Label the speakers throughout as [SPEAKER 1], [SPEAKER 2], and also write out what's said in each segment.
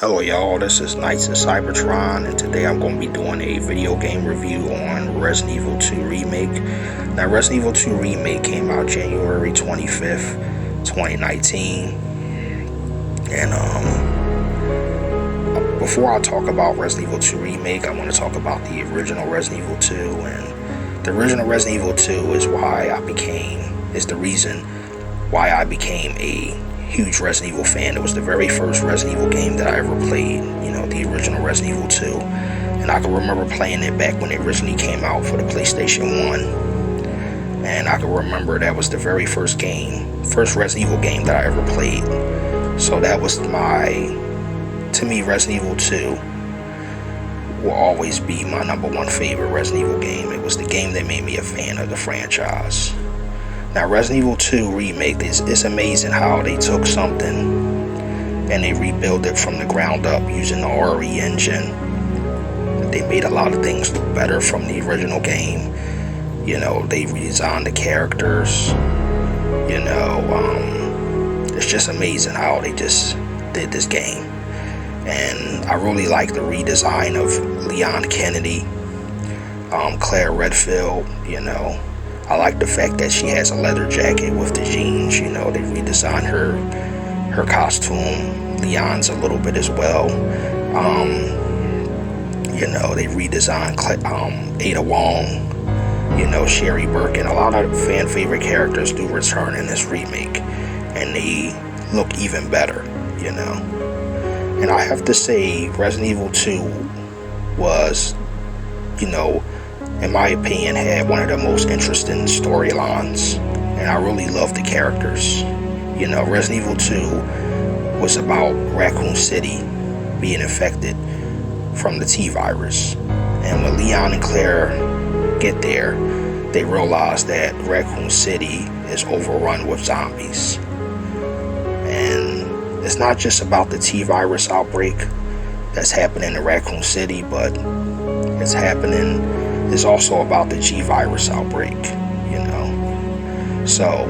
[SPEAKER 1] Hello y'all, this is Knights of Cybertron, and today I'm going to be doing a video game review on Resident Evil 2 Remake. Now Resident Evil 2 Remake came out January 25th, 2019, and before I talk about Resident Evil 2 Remake, I want to talk about the original Resident Evil 2, and the original Resident Evil 2 is the reason why I became a huge Resident Evil fan. It was the very first Resident Evil game that I ever played, the original Resident Evil 2. And I can remember playing it back when it originally came out for the PlayStation 1. And I can remember that was the very first Resident Evil game that I ever played. So that was to me, Resident Evil 2 will always be my #1 favorite Resident Evil game. It was the game that made me a fan of the franchise. Now, Resident Evil 2 Remake, it's amazing how they took something and they rebuilt it from the ground up using the RE engine. They made a lot of things look better from the original game. They redesigned the characters. It's just amazing how they just did this game. And I really like the redesign of Leon Kennedy, Claire Redfield, I like the fact that she has a leather jacket with the jeans. They redesigned her costume. Leon's a little bit as well. They redesigned Ada Wong, Sherry Birkin. A lot of fan favorite characters do return in this remake, and they look even better, And I have to say, Resident Evil 2 was, in my opinion, had one of the most interesting storylines, and I really loved the characters. Resident Evil 2 was about Raccoon City being infected from the T-virus, and when Leon and Claire get there, they realize that Raccoon City is overrun with zombies. And it's not just about the T-virus outbreak that's happening in Raccoon City, but it's also about the G-virus outbreak, So,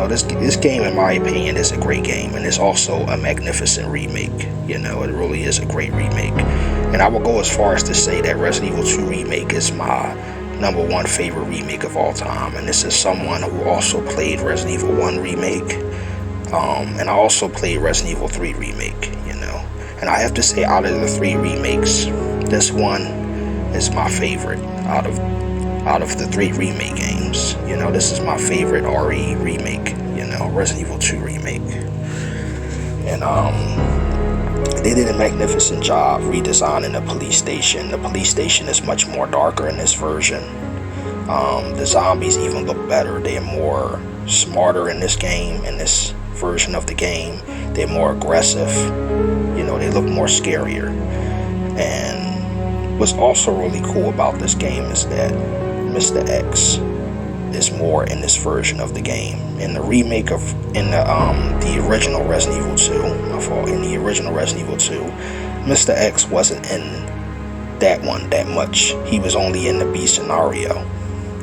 [SPEAKER 1] this game, in my opinion, is a great game, and it's also a magnificent remake. It really is a great remake. And I will go as far as to say that Resident Evil 2 Remake is my #1 favorite remake of all time. And this is someone who also played Resident Evil 1 Remake, and I also played Resident Evil 3 Remake, And I have to say, out of the 3 remakes, this one is my favorite out of the 3 remake games. This is my favorite RE remake, Resident Evil 2 Remake. And they did a magnificent job redesigning the police station. The police station is much more darker in this version. The zombies even look better. They're more smarter in this game, in this version of the game. They're more aggressive. They look more scarier. And what's also really cool about this game is that Mr. X is more in this version of the game. In the original Resident Evil 2, in the original Resident Evil 2, Mr. X wasn't in that one that much. He was only in the B scenario.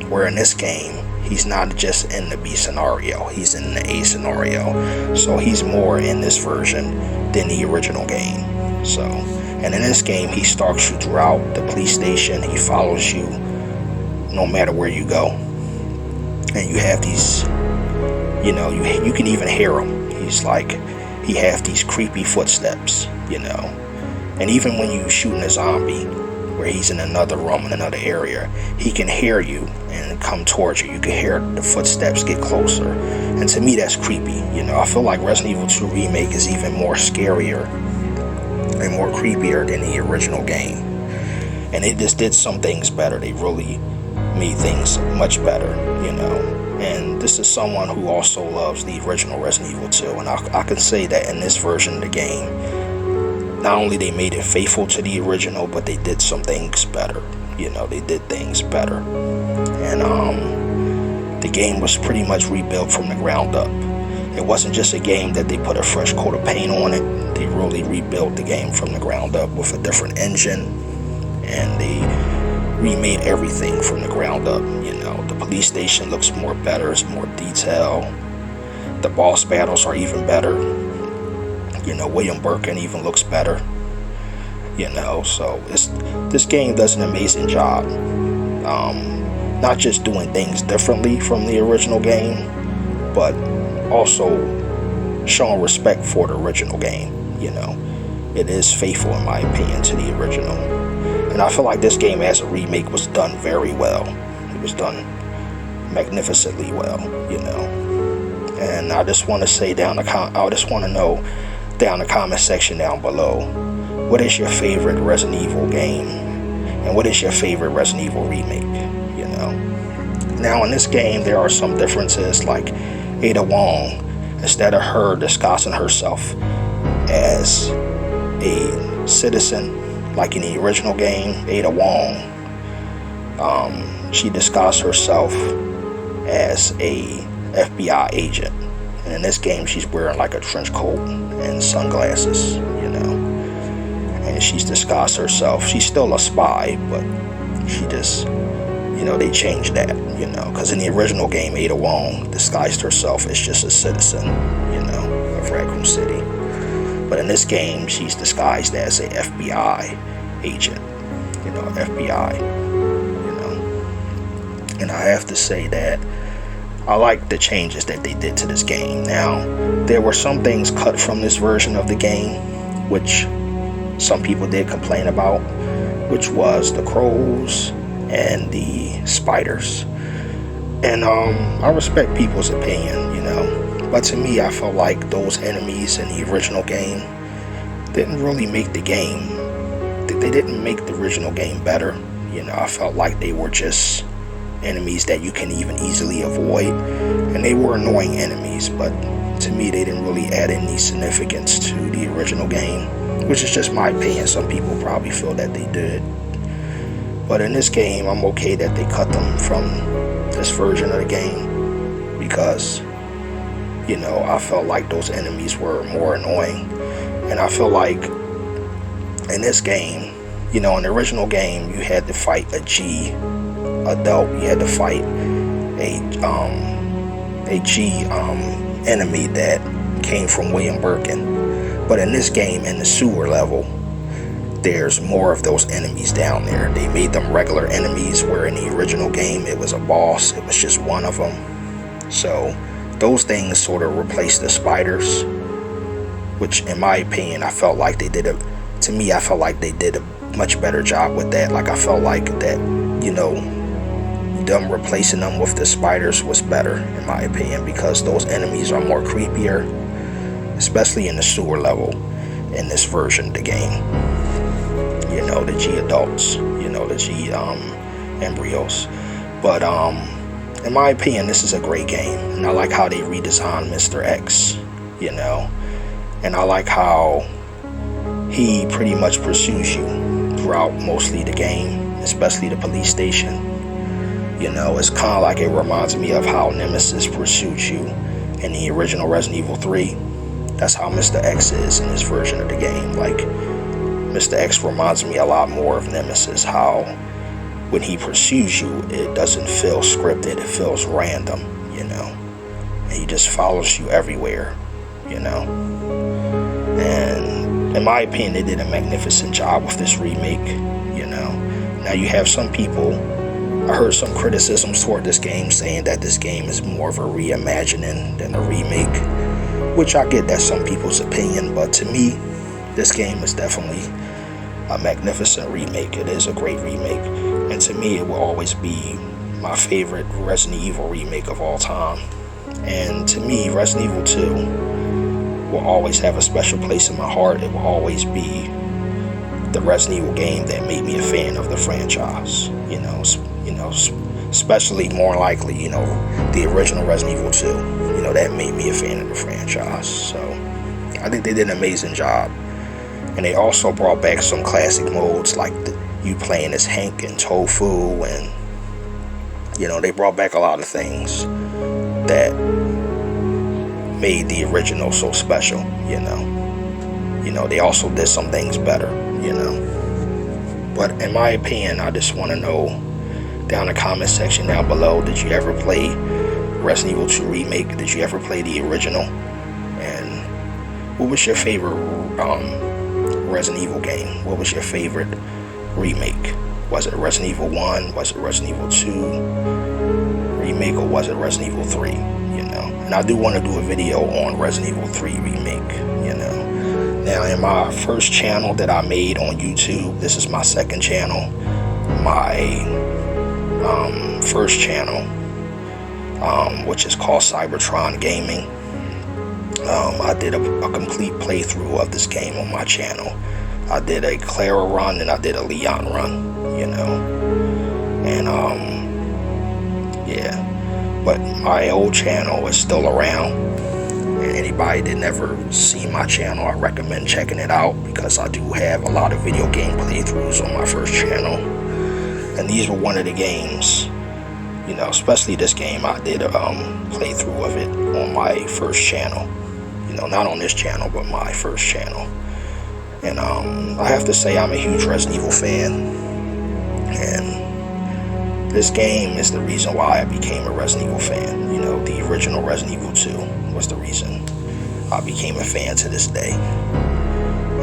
[SPEAKER 1] Where in this game, he's not just in the B scenario, he's in the A scenario. So he's more in this version than the original game. And in this game, he stalks you throughout the police station. He follows you no matter where you go. And you have these, you can even hear him. He has these creepy footsteps, And even when you shooting a zombie, where he's in another room, in another area, he can hear you and come towards you. You can hear the footsteps get closer. And to me, that's creepy. I feel like Resident Evil 2 Remake is even more scarier and more creepier than the original game. And it just did some things better. They really made things much better, And this is someone who also loves the original Resident Evil 2. And I can say that in this version of the game, not only they made it faithful to the original, but they did some things better. They did things better. And the game was pretty much rebuilt from the ground up. It wasn't just a game that they put a fresh coat of paint on it. They really rebuilt the game from the ground up with a different engine. And they remade everything from the ground up. The police station looks more better, it's more detailed. The boss battles are even better. William Birkin even looks better. So this game does an amazing job, not just doing things differently from the original game, but also showing respect for the original game. It is faithful, in my opinion, to the original, and I feel like this game as a remake was done very well. It was done magnificently well. And I just want to say I just want to know down the comment section down below, what is your favorite Resident Evil game, and what is your favorite Resident Evil remake? Now in this game there are some differences, like Ada Wong, instead of her disguising herself as a citizen like in the original game, Ada Wong, she disguised herself as a FBI agent, and in this game she's wearing like a trench coat and sunglasses, and she's disguised herself. She's still a spy, but she just, they changed that, because in the original game Ada Wong disguised herself as just a citizen, of Raccoon City. But in this game, she's disguised as a FBI agent, FBI, And I have to say that I like the changes that they did to this game. Now, there were some things cut from this version of the game, which some people did complain about, which was the crows and the spiders. And I respect people's opinion, But to me, I felt like those enemies in the original game didn't really make the game. They didn't make the original game better. I felt like they were just enemies that you can even easily avoid. And they were annoying enemies, but to me, they didn't really add any significance to the original game, which is just my opinion. Some people probably feel that they did. But in this game, I'm okay that they cut them from this version of the game, because I felt like those enemies were more annoying. And I feel like in this game, in the original game, you had to fight a G adult. You had to fight a G enemy that came from William Birkin. But in this game, in the sewer level, there's more of those enemies down there. They made them regular enemies, where in the original game it was a boss. It was just one of them. So those things sort of replaced the spiders, which in my opinion, I felt like they did a much better job with that. Like, I felt like that, them replacing them with the spiders was better, in my opinion, because those enemies are more creepier, especially in the sewer level in this version of the game. The G adults, the G embryos. But in my opinion, this is a great game, and I like how they redesigned Mr. X, and I like how he pretty much pursues you throughout mostly the game, especially the police station. It's kind of like, it reminds me of how Nemesis pursued you in the original Resident Evil 3. That's how Mr. X is in this version of the game. Like, Mr. X reminds me a lot more of Nemesis, how when he pursues you, it doesn't feel scripted, it feels random, and he just follows you everywhere, And in my opinion, they did a magnificent job with this remake, Now you have some people, I heard some criticisms toward this game saying that this game is more of a reimagining than a remake, which I get that's some people's opinion, but to me, this game is definitely a magnificent remake. It is a great remake, and to me, it will always be my favorite Resident Evil remake of all time. And to me, Resident Evil 2 will always have a special place in my heart. It will always be the Resident Evil game that made me a fan of the franchise. Especially more likely, the original Resident Evil 2. That made me a fan of the franchise. So I think they did an amazing job. And they also brought back some classic modes, like you playing as Hank and Tofu, and they brought back a lot of things that made the original so special. They also did some things better. But in my opinion, I just want to know down in the comment section down below, did you ever play Resident Evil 2 Remake? Did you ever play the original? And what was your favorite Resident Evil game, what was your favorite remake? Was it Resident Evil 1? Was it Resident Evil 2 Remake? Or was it Resident Evil 3? You know, and I do want to do a video on Resident Evil 3 Remake, you know. Now, in my first channel that I made on YouTube, this is my second channel. My first channel, which is called Cybertron Gaming, I did a complete playthrough of this game on my channel. I did a Clara run and I did a Leon run, you know, and yeah, but my old channel is still around, and anybody that never see my channel, I recommend checking it out, because I do have a lot of video game playthroughs on my first channel, and these were one of the games, you know, especially this game. I did a playthrough of it on my first channel, you know, not on this channel, but my first channel. And I have to say, I'm a huge Resident Evil fan, and this game is the reason why I became a Resident Evil fan. You know, the original Resident Evil 2 was the reason I became a fan to this day.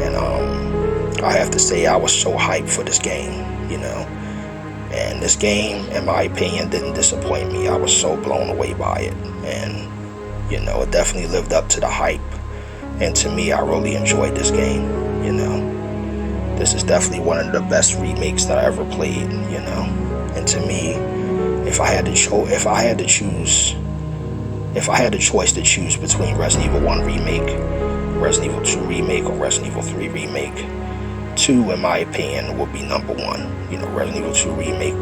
[SPEAKER 1] And I have to say, I was so hyped for this game, you know. And this game, in my opinion, didn't disappoint me. I was so blown away by it, and you know, it definitely lived up to the hype. And to me, I really enjoyed this game. You know, this is definitely one of the best remakes that I ever played. You know, and to me, if I had the choice to choose between Resident Evil 1 Remake, Resident Evil 2 Remake, or Resident Evil 3 Remake, 2, in my opinion, would be number 1. You know, Resident Evil 2 Remake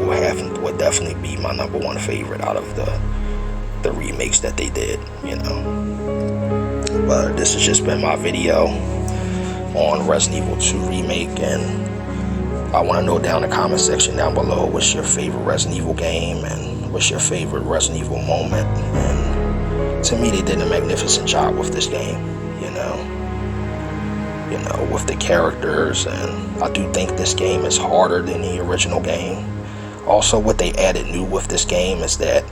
[SPEAKER 1] would definitely be my number 1 favorite out of the remakes that they did. You know, but this has just been my video on Resident Evil 2 Remake, and I want to know down in the comment section down below, what's your favorite Resident Evil game, and what's your favorite Resident Evil moment. And to me, they did a magnificent job with this game, you know, with the characters, and I do think this game is harder than the original game. Also, what they added new with this game is that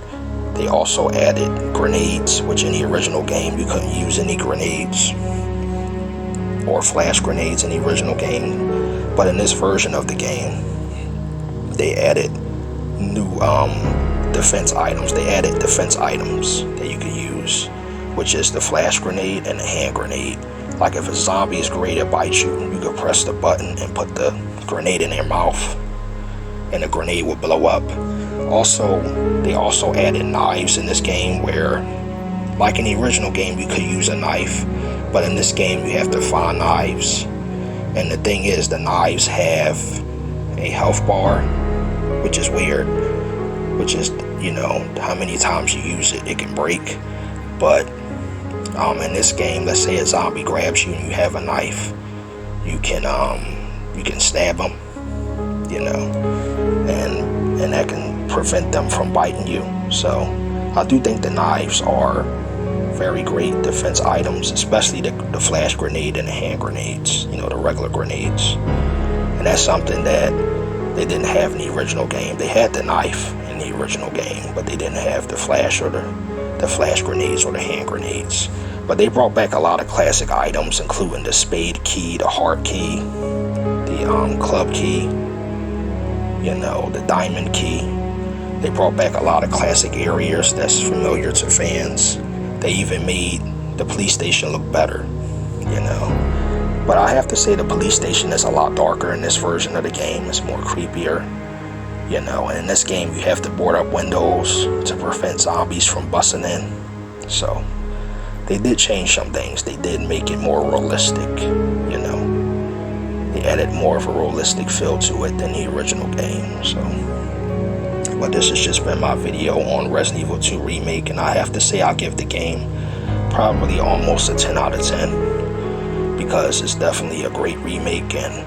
[SPEAKER 1] they also added grenades, which in the original game you couldn't use any grenades or flash grenades in the original game, but in this version of the game, they added new defense items. They added defense items that you can use, which is the flash grenade and the hand grenade. Like if a zombie is ready to bite you, you could press the button and put the grenade in their mouth, and the grenade would blow up. Also, they also added knives in this game, where, like in the original game, you could use a knife, but in this game you have to find knives. And the thing is, the knives have a health bar, which is weird, which is, you know, how many times you use it, it can break. But in this game, let's say a zombie grabs you and you have a knife, you can stab them, you know, and that can prevent them from biting you. So I do think the knives are very great defense items, especially the flash grenade and the hand grenades, you know, the regular grenades. And that's something that they didn't have in the original game. They had the knife in the original game, but they didn't have the flash or the flash grenades or the hand grenades. But they brought back a lot of classic items, including the spade key, the heart key, the club key, you know, the diamond key. They brought back a lot of classic areas that's familiar to fans. They even made the police station look better, you know. But I have to say, the police station is a lot darker in this version of the game. It's more creepier, you know. And in this game, you have to board up windows to prevent zombies from busting in. So they did change some things. They did make it more realistic, you know. They added more of a realistic feel to it than the original game. So, but this has just been my video on Resident Evil 2 Remake, and I have to say, I'll give the game probably almost a 10 out of 10, because it's definitely a great remake, and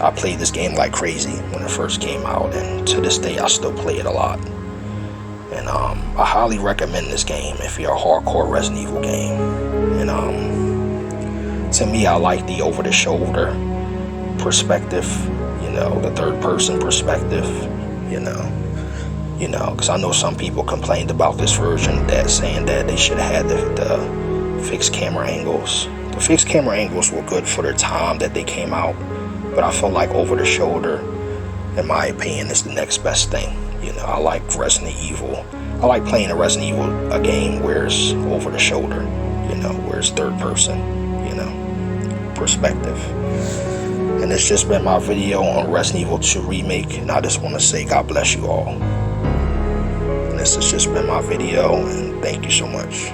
[SPEAKER 1] I played this game like crazy when it first came out, and to this day I still play it a lot. And I highly recommend this game if you're a hardcore Resident Evil game. And to me, I like the over-the-shoulder perspective, you know, the third-person perspective, you know, because I know some people complained about this version, that saying that they should have had the fixed camera angles, the The fixed camera angles were good for the time that they came out, but I felt like over the shoulder, in my opinion, is the next best thing. You know, I like Resident Evil. I like playing a Resident Evil a game where it's over the shoulder, you know, where it's third person, you know, perspective. And it's just been my video on Resident Evil 2 Remake, and I just want to say God bless you all. And this has just been my video, and thank you so much.